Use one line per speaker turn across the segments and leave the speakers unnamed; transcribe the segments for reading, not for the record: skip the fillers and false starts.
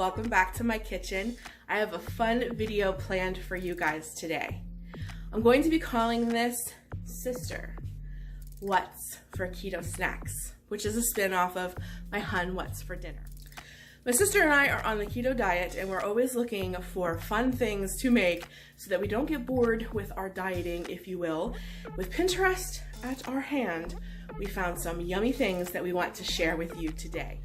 welcome back to my kitchen. I have a fun video planned for you guys today. I'm going to be calling this Sister, What's for Keto Snacks, which is a spin-off of my Hun, What's for Dinner. My sister and I are on the keto diet, and we're always looking for fun things to make so that we don't get bored with our dieting, if you will. With Pinterest at our hand, we found some yummy things that we want to share with you today.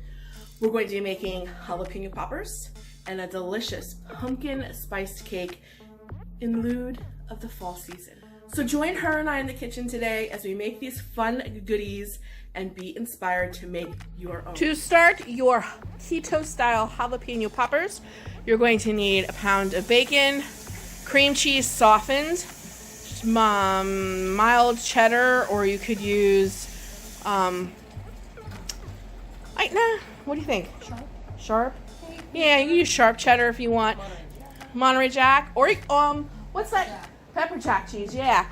We're going to be making jalapeno poppers and a delicious pumpkin spiced cake in lieu of the fall season. So join her and I in the kitchen today as we make these fun goodies and be inspired to make your own. To start your keto style jalapeno poppers, you're going to need a pound of bacon, cream cheese softened, mild cheddar, or you could use, what do you think? Sharp? Yeah, you can use sharp cheddar if you want. Monterey Jack. Or, what's that? Pepper Jack cheese, yeah.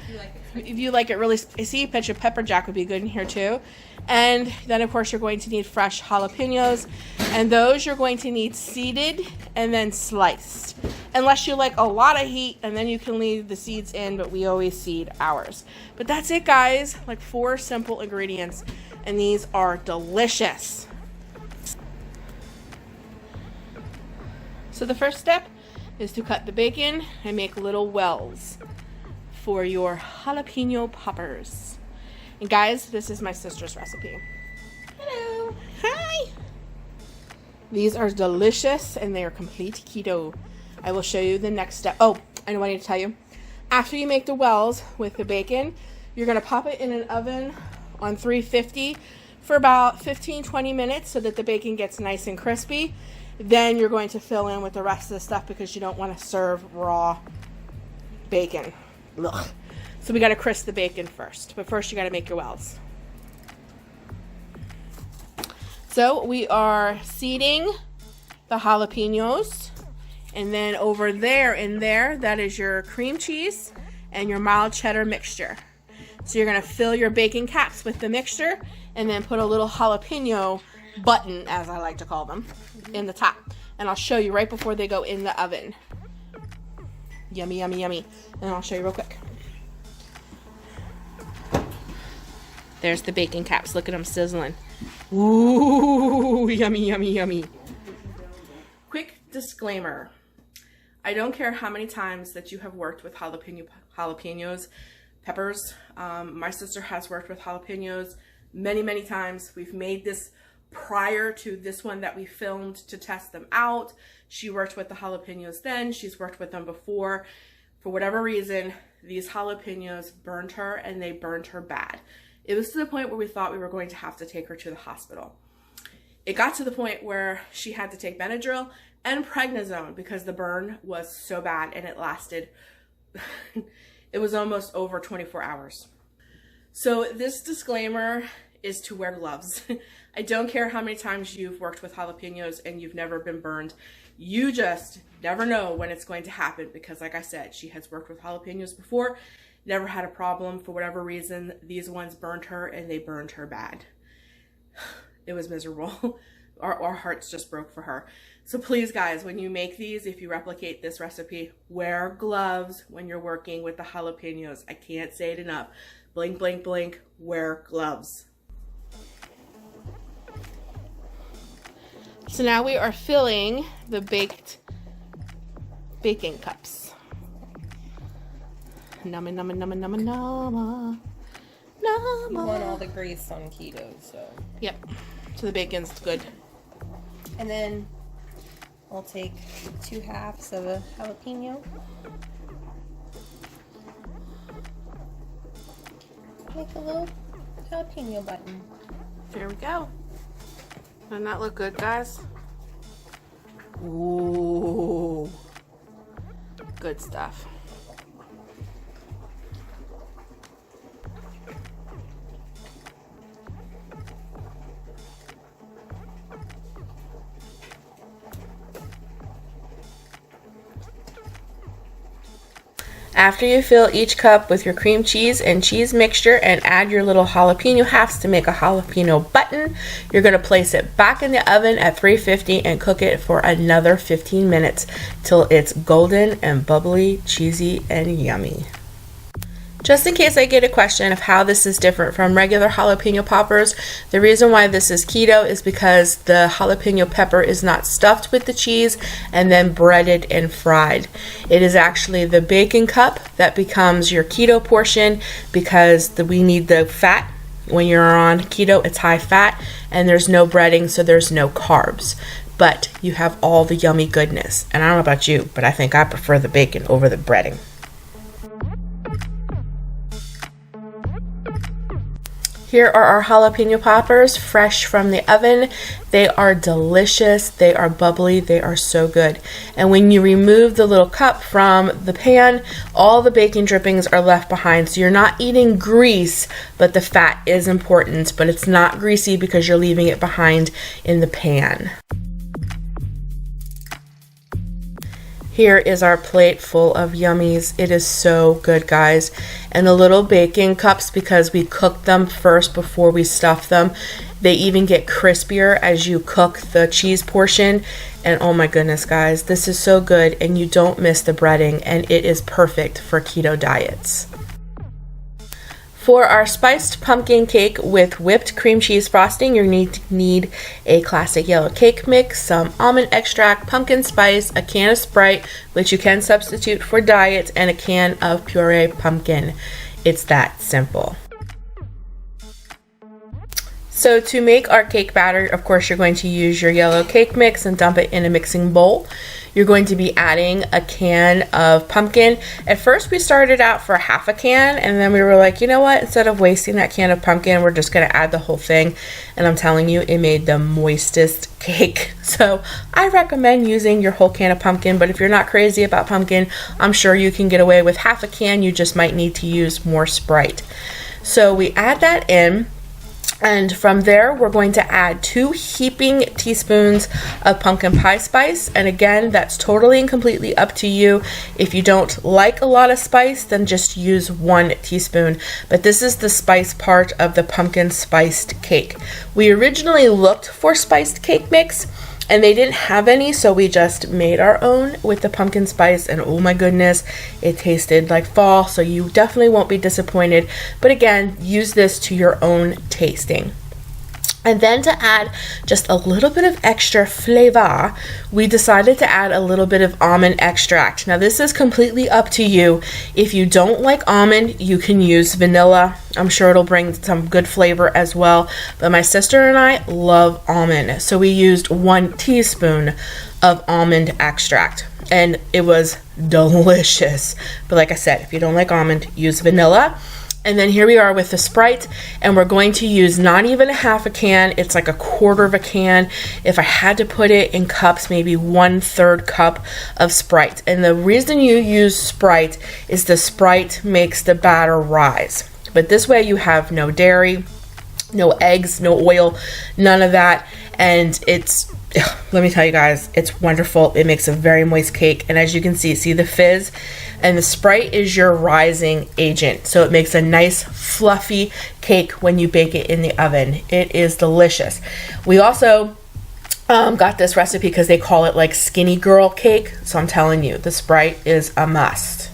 If you like it really spicy, pepper Jack would be good in here too. And then, of course, you're going to need fresh jalapenos. And those you're going to need seeded and then sliced. Unless you like a lot of heat, and then you can leave the seeds in, but we always seed ours. But that's it, guys. Like 4 simple ingredients. And these are delicious. So the first step is to cut the bacon and make little wells for your jalapeno poppers. And guys, this is my sister's recipe. Hello. Hi. These are delicious and they are complete keto. I will show you the next step. Oh, I know what I need to tell you. After you make the wells with the bacon, you're going to pop it in an oven on 350 for about 15-20 minutes so that the bacon gets nice and crispy. Then you're going to fill in with the rest of the stuff because you don't want to serve raw bacon. Ugh. So we got to crisp the bacon first. But first you got to make your wells. So we are seeding the jalapenos. And then over there, that is your cream cheese and your mild cheddar mixture. So you're going to fill your bacon caps with the mixture and then put a little jalapeno button, as I like to call them, in the top. And I'll show you right before they go in the oven. Yummy, yummy, yummy. And I'll show you real quick. There's the bacon caps. Look at them sizzling. Ooh, yummy, yummy, yummy. Quick disclaimer. I don't care how many times that you have worked with jalapenos, peppers. My sister has worked with jalapenos many times. We've made this prior to this one that we filmed to test them out. She worked with the jalapenos then. She's worked with them before. For whatever reason, these jalapenos burned her, and they burned her bad. It was to the point where we thought we were going to have to take her to the hospital. It got to the point where she had to take Benadryl and prednisone because the burn was so bad, and it lasted, it was almost over 24 hours. So this disclaimer is to wear gloves. I don't care how many times you've worked with jalapenos and you've never been burned. You just never know when it's going to happen because, like I said, she has worked with jalapenos before, never had a problem. For whatever reason, these ones burned her and they burned her bad. It was miserable. Our hearts just broke for her. So please, guys, when you make these, if you replicate this recipe, wear gloves when you're working with the jalapenos. I can't say it enough. Blink, blink, blink, wear gloves. So now we are filling the baked bacon cups. Numma, numma, numma, numma, numma. Numma.
You want all the grease on keto, so.
Yep. So the bacon's good.
And then I'll take 2 halves of a jalapeno. Make a little jalapeno button.
There we go. Doesn't that look good, guys? Ooh. Good stuff. After you fill each cup with your cream cheese and cheese mixture and add your little jalapeno halves to make a jalapeno button, you're going to place it back in the oven at 350 and cook it for another 15 minutes till it's golden and bubbly, cheesy, and yummy. Just in case I get a question of how this is different from regular jalapeno poppers, the reason why this is keto is because the jalapeno pepper is not stuffed with the cheese and then breaded and fried. It is actually the bacon cup that becomes your keto portion because we need the fat. When you're on keto, it's high fat and there's no breading, so there's no carbs. But you have all the yummy goodness. And I don't know about you, but I think I prefer the bacon over the breading. Here are our jalapeno poppers, fresh from the oven. They are delicious, they are bubbly, they are so good. And when you remove the little cup from the pan, all the bacon drippings are left behind. So you're not eating grease, but the fat is important, but it's not greasy because you're leaving it behind in the pan. Here is our plate full of yummies. It is so good, guys. And the little bacon cups, because we cooked them first before we stuffed them, they even get crispier as you cook the cheese portion. And oh my goodness, guys, this is so good and you don't miss the breading, and it is perfect for keto diets. For our spiced pumpkin cake with whipped cream cheese frosting, you need a classic yellow cake mix, some almond extract, pumpkin spice, a can of Sprite, which you can substitute for diet, and a can of puree pumpkin. It's that simple. So to make our cake batter, of course, you're going to use your yellow cake mix and dump it in a mixing bowl. You're going to be adding a can of pumpkin. At first we started out for half a can, and then we were like, you know what, instead of wasting that can of pumpkin, we're just going to add the whole thing. And I'm telling you, it made the moistest cake. So I recommend using your whole can of pumpkin, but if you're not crazy about pumpkin, I'm sure you can get away with half a can. You just might need to use more Sprite. So we add that in. And from there, we're going to add 2 heaping teaspoons of pumpkin pie spice. And again, that's totally and completely up to you. If you don't like a lot of spice, then just use 1 teaspoon. But this is the spice part of the pumpkin spiced cake. We originally looked for spiced cake mix, and they didn't have any, so we just made our own with the pumpkin spice, and oh my goodness, it tasted like fall, so you definitely won't be disappointed. But again, use this to your own tasting. And then to add just a little bit of extra flavor, we decided to add a little bit of almond extract. Now this is completely up to you. If you don't like almond, you can use vanilla. I'm sure it'll bring some good flavor as well. But my sister and I love almond, so we used 1 teaspoon of almond extract. And it was delicious. But like I said, if you don't like almond, use vanilla. And then here we are with the Sprite, and we're going to use not even a half a can, it's like a quarter of a can. If I had to put it in cups, maybe 1/3 cup of Sprite. And the reason you use Sprite is the Sprite makes the batter rise. But this way you have no dairy, no eggs, no oil, none of that. And it's, let me tell you guys, it's wonderful. It makes a very moist cake. And as you can see the fizz? And the Sprite is your rising agent. So it makes a nice fluffy cake when you bake it in the oven. It is delicious. We also got this recipe because they call it like skinny girl cake. So I'm telling you, the Sprite is a must.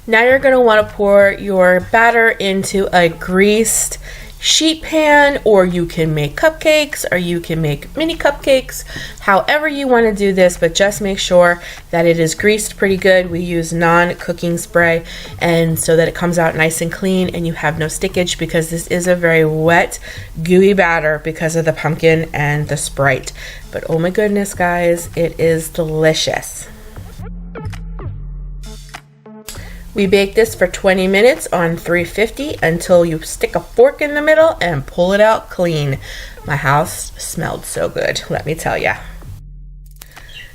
Now you're going to want to pour your batter into a greased sheet pan, or you can make cupcakes, or you can make mini cupcakes, however you want to do this, but just make sure that it is greased pretty good. We use non-cooking spray, and so that it comes out nice and clean and you have no stickage, because this is a very wet, gooey batter because of the pumpkin and the Sprite. But oh my goodness, guys, it is delicious. We bake this for 20 minutes on 350 until you stick a fork in the middle and pull it out clean. My house smelled so good, let me tell ya.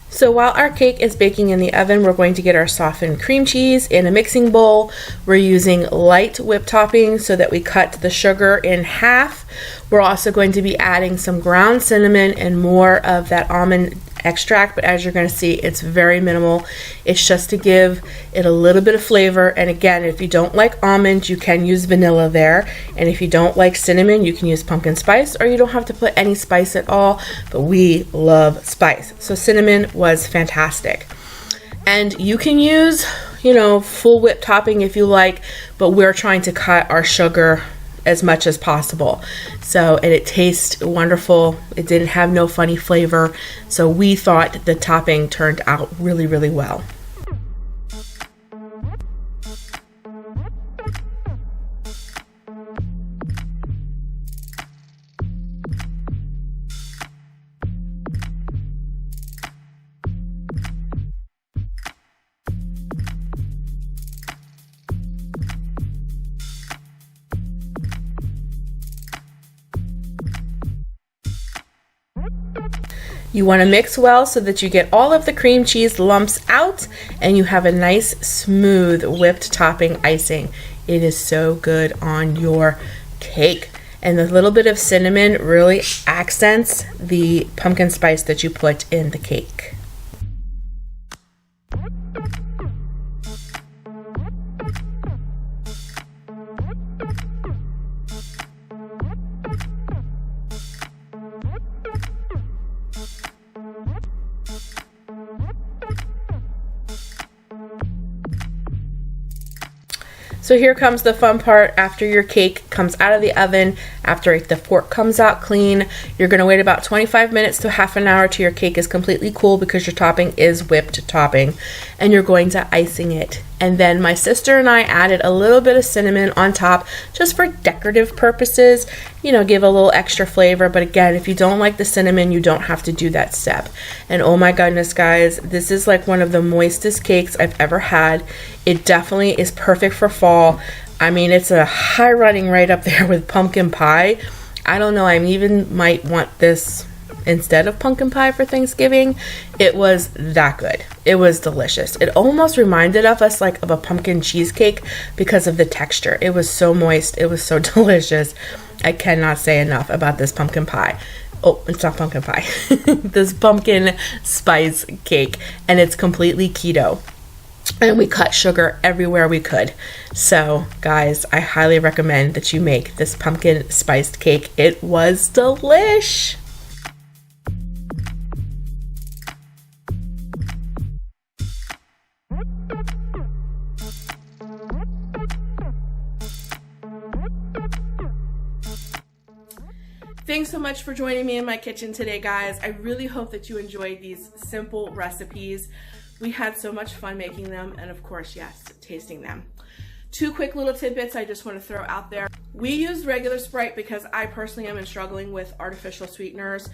So while our cake is baking in the oven, we're going to get our softened cream cheese in a mixing bowl. We're using light whipped topping so that we cut the sugar in half. We're also going to be adding some ground cinnamon and more of that almond extract, but as you're going to see, it's very minimal. It's just to give it a little bit of flavor. And again, if you don't like almond, you can use vanilla there. And if you don't like cinnamon, you can use pumpkin spice, or you don't have to put any spice at all, but we love spice. So cinnamon was fantastic. And you can use, you know, full whip topping if you like, but we're trying to cut our sugar as much as possible. So, and it tastes wonderful. It didn't have no funny flavor. So we thought the topping turned out really, really well. You want to mix well so that you get all of the cream cheese lumps out and you have a nice smooth whipped topping icing. It is so good on your cake. And the little bit of cinnamon really accents the pumpkin spice that you put in the cake. So here comes the fun part. After your cake comes out of the oven, after the fork comes out clean, you're going to wait about 25 minutes to half an hour till your cake is completely cool, because your topping is whipped topping, and you're going to icing it. And then my sister and I added a little bit of cinnamon on top just for decorative purposes, you know, give a little extra flavor. But again, if you don't like the cinnamon, you don't have to do that step. And oh my goodness, guys, this is like one of the moistest cakes I've ever had. It definitely is perfect for fall. I mean, it's a high running right up there with pumpkin pie. I don't know, I even might want this instead of pumpkin pie for Thanksgiving. It was that good. It was delicious. It almost reminded us like of a pumpkin cheesecake because of the texture. It was so moist. It was so delicious. I cannot say enough about this pumpkin pie. Oh, it's not pumpkin pie. This pumpkin spice cake, and it's completely keto. And we cut sugar everywhere we could. So, guys, I highly recommend that you make this pumpkin spiced cake. It was delish. Thanks so much for joining me in my kitchen today, guys. I really hope that you enjoyed these simple recipes. We had so much fun making them, and of course, yes, tasting them. Two quick little tidbits I just want to throw out there. We use regular Sprite because I personally am struggling with artificial sweeteners.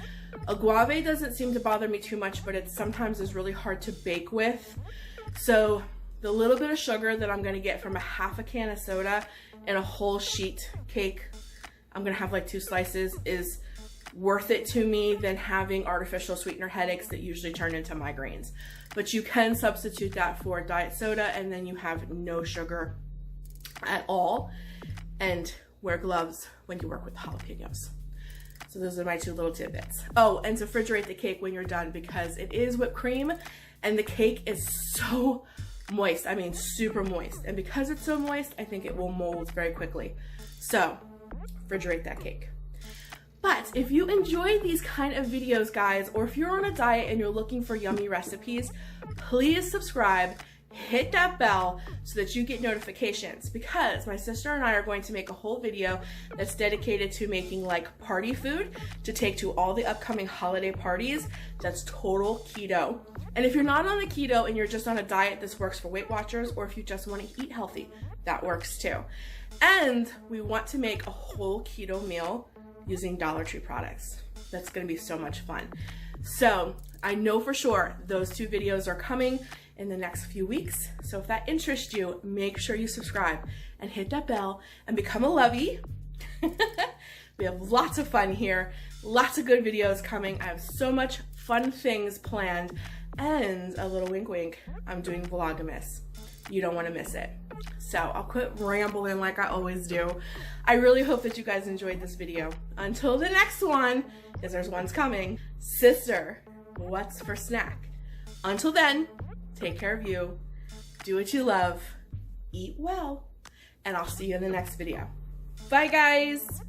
Agave doesn't seem to bother me too much, but it sometimes is really hard to bake with. So the little bit of sugar that I'm going to get from a half a can of soda and a whole sheet cake, I'm going to have like 2 slices, is worth it to me than having artificial sweetener headaches that usually turn into migraines. But you can substitute that for diet soda, and then you have no sugar at all. And wear gloves when you work with jalapenos. So those are my 2 little tidbits. Oh, and to refrigerate the cake when you're done, because it is whipped cream and the cake is so moist. I mean, super moist. And because it's so moist, I think it will mold very quickly. So refrigerate that cake. But if you enjoy these kind of videos, guys, or if you're on a diet and you're looking for yummy recipes, please subscribe, hit that bell so that you get notifications, because my sister and I are going to make a whole video that's dedicated to making like party food to take to all the upcoming holiday parties. That's total keto. And if you're not on the keto and you're just on a diet, this works for Weight Watchers, or if you just want to eat healthy, that works too. And we want to make a whole keto meal using Dollar Tree products. That's going to be so much fun. So I know for sure those 2 videos are coming in the next few weeks. So if that interests you, make sure you subscribe and hit that bell and become a lovey. We have lots of fun here, lots of good videos coming. I have so much fun things planned, and a little wink wink, I'm doing Vlogmas. You don't want to miss it. So I'll quit rambling like I always do. I really hope that you guys enjoyed this video. Until the next one, because there's one's coming. Sister, what's for snack. Until then, take care of you, do what you love, eat well, and I'll see you in the next video. Bye guys!